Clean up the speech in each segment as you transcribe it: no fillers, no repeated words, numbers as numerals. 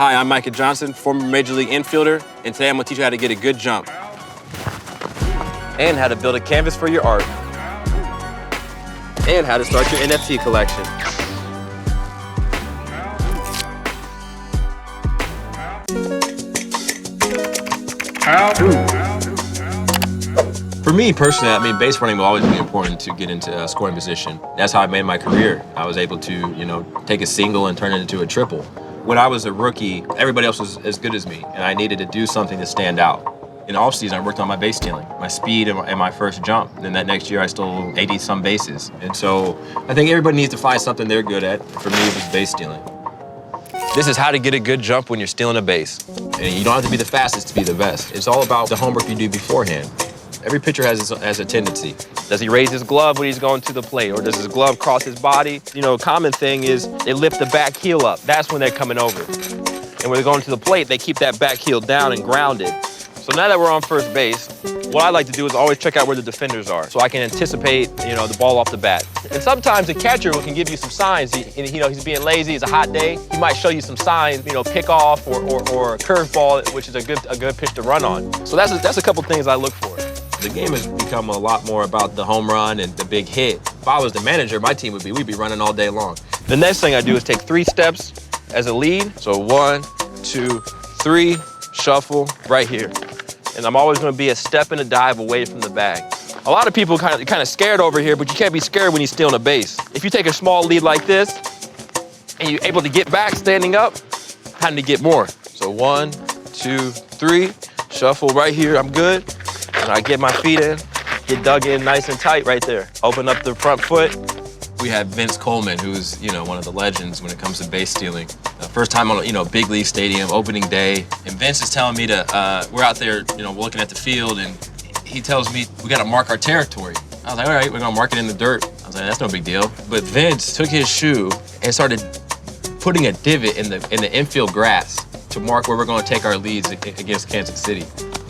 Hi, I'm Micah Johnson, former Major League infielder, and today I'm gonna teach you how to get a good jump and how to build a canvas for your art and how to start your NFT collection. For me personally, I mean, base running will always be important to get into scoring position. That's how I made my career. I was able to, take a single and turn it into a triple. When I was a rookie, everybody else was as good as me, and I needed to do something to stand out. In the offseason, I worked on my base stealing, my speed, and my first jump. And then that next year, I stole 80-some bases. And so I think everybody needs to find something they're good at. For me, it was base stealing. This is how to get a good jump when you're stealing a base. And you don't have to be the fastest to be the best. It's all about the homework you do beforehand. Every pitcher has a tendency. Does he raise his glove when he's going to the plate, or does his glove cross his body? A common thing is they lift the back heel up. That's when they're coming over. And when they're going to the plate, they keep that back heel down and grounded. So now that we're on first base, what I like to do is always check out where the defenders are so I can anticipate, the ball off the bat. And sometimes the catcher can give you some signs. He's being lazy, it's a hot day. He might show you some signs, pick off or a curveball, which is a good pitch to run on. So that's a couple things I look for. The game has become a lot more about the home run and the big hit. If I was the manager, my team we'd be running all day long. The next thing I do is take 3 steps as a lead. So 1, 2, 3, shuffle right here. And I'm always gonna be a step and a dive away from the bag. A lot of people kind of scared over here, but you can't be scared when you're stealing a base. If you take a small lead like this, and you're able to get back standing up, time to get more. So 1, 2, 3, shuffle right here, I'm good. And I get my feet in, get dug in nice and tight right there. Open up the front foot. We have Vince Coleman, who's, one of the legends when it comes to base stealing. First time on a big league stadium, opening day. And Vince is telling me we're out there, we're looking at the field, and he tells me we gotta mark our territory. I was like, all right, we're gonna mark it in the dirt. I was like, that's no big deal. But Vince took his shoe and started putting a divot in the infield grass to mark where we're gonna take our leads against Kansas City.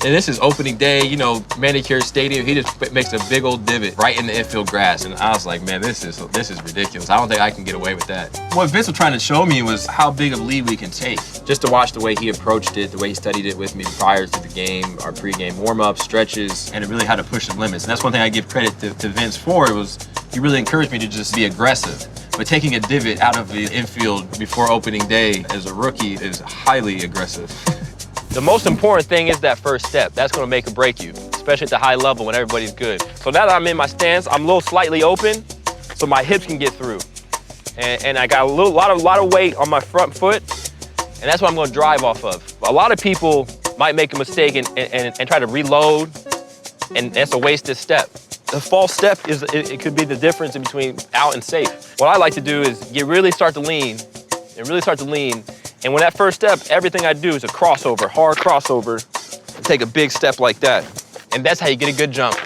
And this is opening day, manicured stadium. He just makes a big old divot right in the infield grass. And I was like, man, this is ridiculous. I don't think I can get away with that. What Vince was trying to show me was how big of a lead we can take. Just to watch the way he approached it, the way he studied it with me prior to the game, our pregame warm-ups, stretches, and really how to push the limits. And that's one thing I give credit to Vince for. It was, he really encouraged me to just be aggressive. But taking a divot out of the infield before opening day as a rookie is highly aggressive. The most important thing is that first step. That's gonna make or break you, especially at the high level when everybody's good. So now that I'm in my stance, I'm a little slightly open so my hips can get through. And I got a lot of weight on my front foot, and that's what I'm gonna drive off of. A lot of people might make a mistake and try to reload, and that's a wasted step. The false step it could be the difference in between out and safe. What I like to do is really start to lean, and when that first step, everything I do is a crossover, hard crossover, and take a big step like that. And that's how you get a good jump.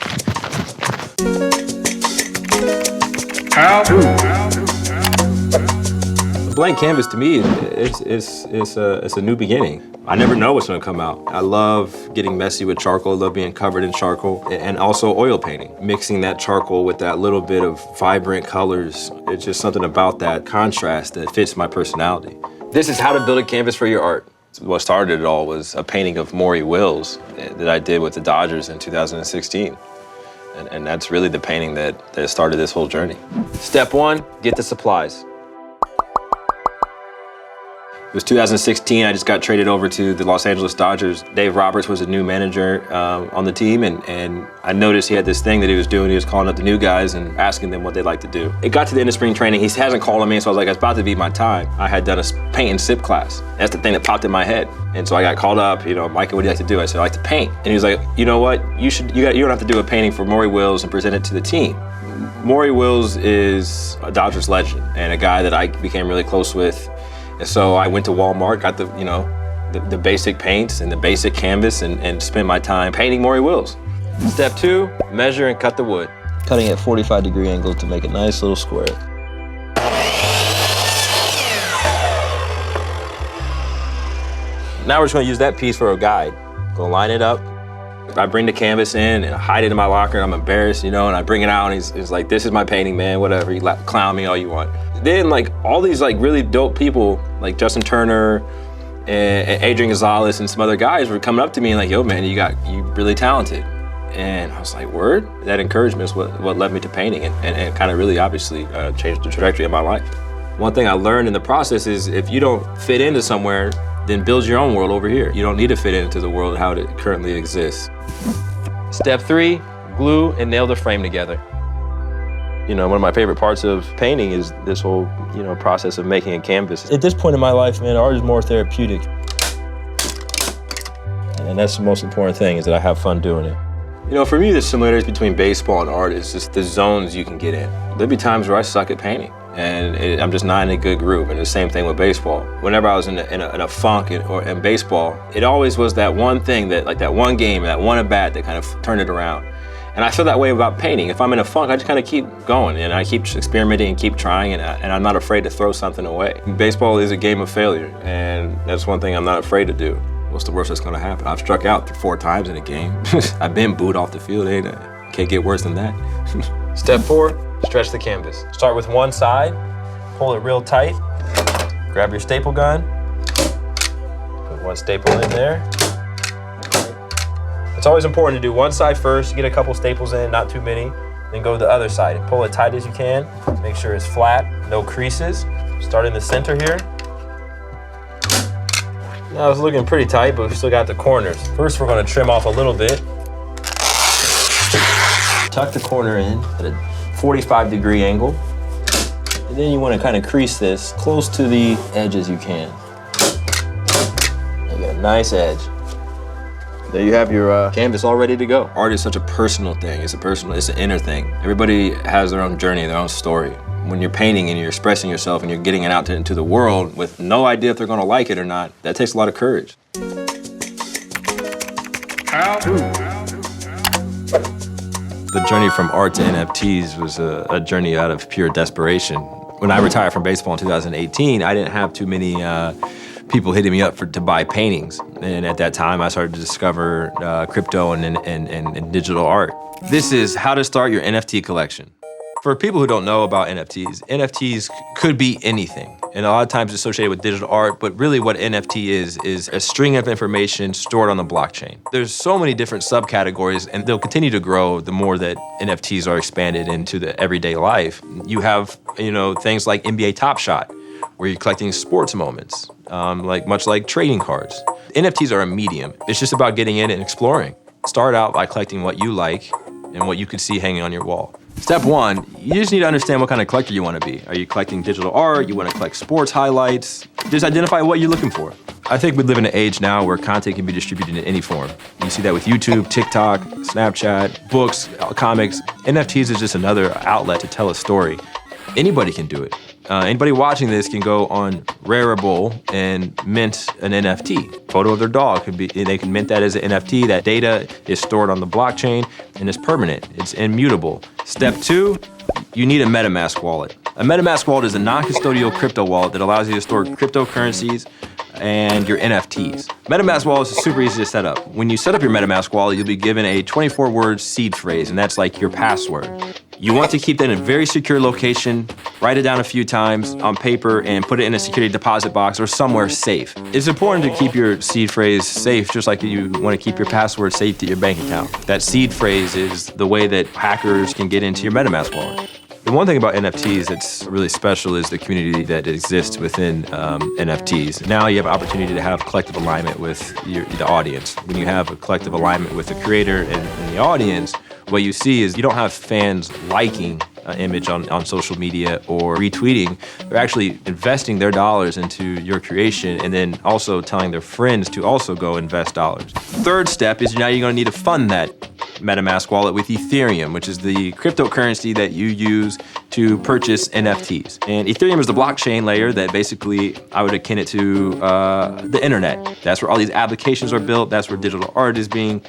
A blank canvas to me, it's a new beginning. I never know what's gonna come out. I love getting messy with charcoal, I love being covered in charcoal, and also oil painting. Mixing that charcoal with that little bit of vibrant colors, it's just something about that contrast that fits my personality. This is how to build a canvas for your art. What started it all was a painting of Maury Wills that I did with the Dodgers in 2016. And that's really the painting that started this whole journey. Step 1, get the supplies. It was 2016, I just got traded over to the Los Angeles Dodgers. Dave Roberts was a new manager on the team, and I noticed he had this thing that he was doing. He was calling up the new guys and asking them what they'd like to do. It got to the end of spring training, he hasn't called on me, so I was like, it's about to be my time. I had done a paint and sip class. That's the thing that popped in my head. And so I got called up, Micah, what do you like to do? I said, I like to paint. And he was like, you know what, you don't have to do a painting for Maury Wills and present it to the team. Maury Wills is a Dodgers legend and a guy that I became really close with. And so I went to Walmart, got the basic paints and the basic canvas and spent my time painting Maury Wills. Step 2, measure and cut the wood. Cutting at 45-degree angles to make a nice little square. Now we're just gonna use that piece for a guide. Gonna line it up. I bring the canvas in and I hide it in my locker and I'm embarrassed, and I bring it out and he's like, this is my painting, man, whatever. You clown me all you want. Then all these really dope people like Justin Turner And Adrian Gonzalez and some other guys were coming up to me and like, yo, man, you really talented. And I was like, word? That encouragement is what led me to painting and kind of really obviously changed the trajectory of my life. One thing I learned in the process is if you don't fit into somewhere, then build your own world over here. You don't need to fit into the world how it currently exists. Step 3, glue and nail the frame together. You know, one of my favorite parts of painting is this whole, process of making a canvas. At this point in my life, man, art is more therapeutic. And that's the most important thing, is that I have fun doing it. For me, the similarities between baseball and art is just the zones you can get in. There'll be times where I suck at painting, and I'm just not in a good groove, and the same thing with baseball. Whenever I was in a funk in baseball, it always was that one thing, that one game, that one at-bat that kind of turned it around. And I feel that way about painting. If I'm in a funk, I just kind of keep going, and I keep experimenting and keep trying, and I'm not afraid to throw something away. Baseball is a game of failure, and that's one thing I'm not afraid to do. What's the worst that's gonna happen? I've struck out 4 times in a game. I've been booed off the field, ain't I? Can't get worse than that. Step 4, stretch the canvas. Start with one side, pull it real tight, grab your staple gun, put one staple in there. It's always important to do one side first, get a couple staples in, not too many, then go to the other side and pull it tight as you can. Make sure it's flat, no creases. Start in the center here. Now it's looking pretty tight, but we still got the corners. First, we're gonna trim off a little bit. Tuck the corner in at a 45-degree angle. And then you wanna kind of crease this close to the edge as you can. You get a nice edge. There you have your canvas all ready to go. Art is such a personal thing. It's an inner thing. Everybody has their own journey, their own story. When you're painting and you're expressing yourself and you're getting it out into the world with no idea if they're gonna like it or not, that takes a lot of courage. The journey from art to NFTs was a journey out of pure desperation. When I retired from baseball in 2018, I didn't have too many people hitting me up to buy paintings. And at that time, I started to discover crypto and digital art. This is how to start your NFT collection. For people who don't know about NFTs could be anything. And a lot of times associated with digital art, but really what NFT is a string of information stored on the blockchain. There's so many different subcategories, and they'll continue to grow the more that NFTs are expanded into the everyday life. You have, things like NBA Top Shot, where you're collecting sports moments, much like trading cards. NFTs are a medium. It's just about getting in and exploring. Start out by collecting what you like and what you could see hanging on your wall. Step 1, you just need to understand what kind of collector you want to be. Are you collecting digital art? You want to collect sports highlights? Just identify what you're looking for. I think we live in an age now where content can be distributed in any form. You see that with YouTube, TikTok, Snapchat, books, comics. NFTs is just another outlet to tell a story. Anybody can do it. Anybody watching this can go on Rarible and mint an NFT. Photo of their dog they can mint that as an NFT. That data is stored on the blockchain and is permanent. It's immutable. Step 2, you need a MetaMask wallet. A MetaMask wallet is a non-custodial crypto wallet that allows you to store cryptocurrencies and your NFTs. MetaMask wallet is super easy to set up. When you set up your MetaMask wallet, you'll be given a 24-word seed phrase, and that's like your password. You want to keep that in a very secure location, write it down a few times on paper, and put it in a security deposit box or somewhere safe. It's important to keep your seed phrase safe, just like you want to keep your password safe to your bank account. That seed phrase is the way that hackers can get into your MetaMask wallet. The one thing about NFTs that's really special is the community that exists within NFTs. Now you have an opportunity to have collective alignment with the audience. When you have a collective alignment with the creator and the audience, what you see is you don't have fans liking an image on social media or retweeting. They're actually investing their dollars into your creation and then also telling their friends to also go invest dollars. Third step is now you're gonna need to fund that MetaMask wallet with Ethereum, which is the cryptocurrency that you use to purchase NFTs. And Ethereum is the blockchain layer that basically, I would akin it to the internet. That's where all these applications are built. That's where digital art is being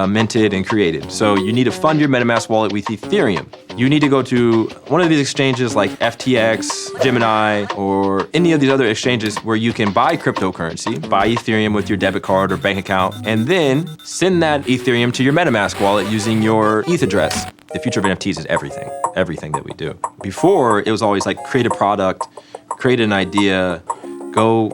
minted and created. So you need to fund your MetaMask wallet with Ethereum. You need to go to one of these exchanges like FTX, Gemini, or any of these other exchanges where you can buy cryptocurrency, buy Ethereum with your debit card or bank account, and then send that Ethereum to your MetaMask wallet using your ETH address. The future of NFTs is everything that we do. Before, it was always like create a product, create an idea, go,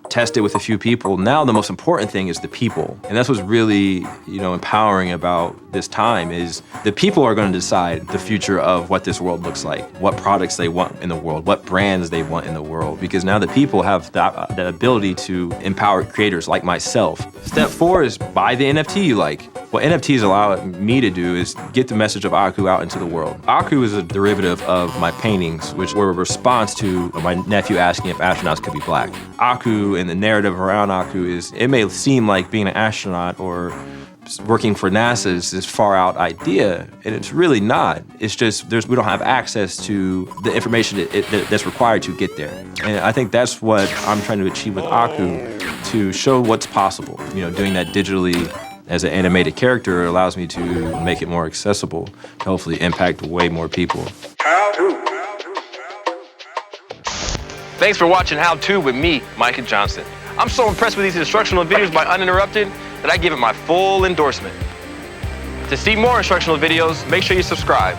tested with a few people. Now the most important thing is the people. And that's what's really, empowering about this time is the people are going to decide the future of what this world looks like, what products they want in the world, what brands they want in the world, because now the people have the ability to empower creators like myself. Step 4 is buy the NFT you like. What NFTs allow me to do is get the message of Aku out into the world. Aku is a derivative of my paintings, which were a response to my nephew asking if astronauts could be black. Aku and the narrative around Aku is, it may seem like being an astronaut or working for NASA is this far out idea, and it's really not. It's just we don't have access to the information that's required to get there. And I think that's what I'm trying to achieve with Aku, to show what's possible. Doing that digitally as an animated character allows me to make it more accessible, to hopefully impact way more people. Thanks for watching How To with me, Micah Johnson. I'm so impressed with these instructional videos by Uninterrupted that I give it my full endorsement. To see more instructional videos, make sure you subscribe.